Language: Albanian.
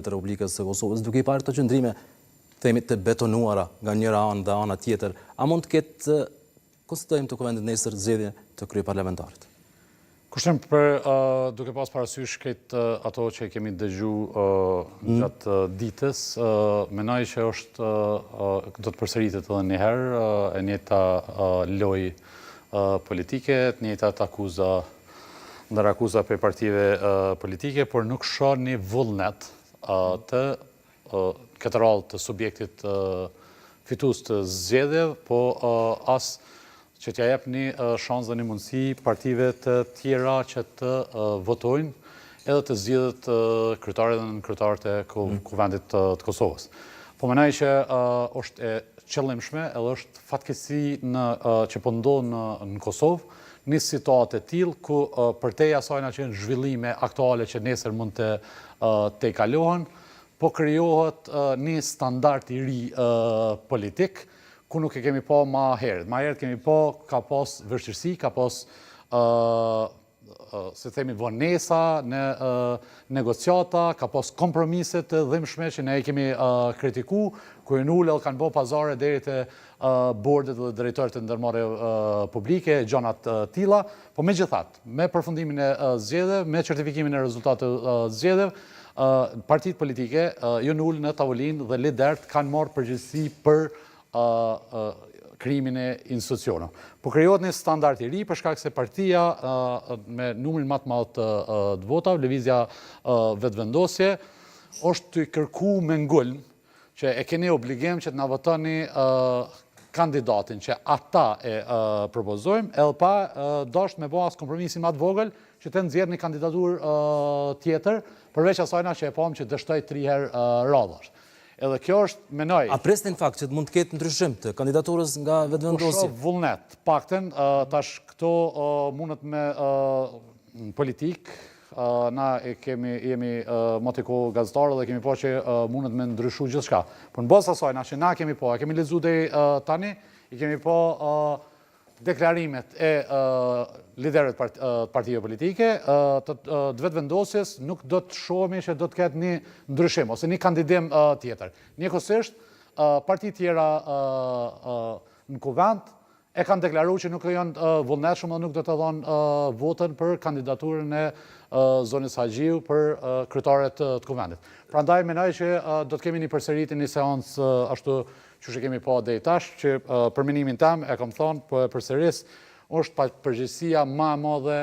të Republikës së Kosovës, duke I parë të qëndrime themi të betonuara nga njëra anë dhe ana tjetër, a mund të ketë konsiderojmë të kuvendit nesër zgjedhje të kryeparlamentarit? Kushtem për duke pas parasysh këtë ato që kemi dëgju gjatë ditës, menoj që është do të përsëritet edhe një herë e njëjta lojë politike, të njëjtat ndër akuza për partive politike, por nuk shoh një vullnet të këtë rallë të subjektit fitues të zgjedhjeve, po as që t'ja jep një shans dhe një mundësi partive të tjera që të votojnë edhe të zgjidhet kryetare dhe nënkryetare të kuvendit të Kosovës. Po menoj që është e qëllimshme edhe është fatkeqësi që po ndodh në Kosovë, një situatë e tillë ku përtej asaj që janë zhvillime aktuale që nesër mund të kalohen, po krijohet një standard I ri politik, ku nuk e kemi po ma herët. Ma herët kemi po, ka pas vështirësi, ka pas, se themi, vonesa në negociata, ka pas kompromiset të dhimbshme që ne I kemi kritiku, ku në ullë kanë bo pazare deri të bordet dhe drejtorët të ndërmarrje publike, gjonat tilla, po me gjithat, me përfundimin e zgjedhjeve, me certifikimin e rezultateve zgjedhjeve, partitë politike jo në ullë në tavolinë dhe liderët kanë marrë përgjegjësi për krimin e institucioneve. Po krijohet një standard I ri për shkak se partia me numrin më të madh të votave, lëvizja vetëvendosje, është të kërku me ngulm që e keni obligim që të na votoni kandidatin që ata e propozojmë, edhe pa dashur me bë as kompromisin më të vogël që të nxjerrë një kandidaturë tjetër, përveç asajna që e pam që dështoi 3 herë radhash. Edhe kjo është, menoj... A presni në fakt që mund të ketë ndryshim të kandidaturës nga vetëvendosja? Kusho vullnet, pakten, tash këto mundet me politik, na jemi motiko gazetarë dhe kemi po që mundet me ndryshu gjithçka. Por në bazë asaj, na që na kemi po, kemi lexuar deri tani, I kemi po deklarimet e liderëve të partive politike, të vetëvendosjes nuk do të shohemi që do të ketë një ndryshim ose një kandidim tjetër. Njëkohësisht, parti tjera në kuvend e kanë deklaruar që nuk janë vullnetshëm dhe nuk do të dhanë votën për kandidaturën e zonës Haxhiu për kryetare të kuvendit. Prandaj menoj që do të kemi një përsëritje, një seancë ashtu që kemi po deri tash, që për menimin tim, e kam thonë, po e përsëris, është përgjegjësia më e madhe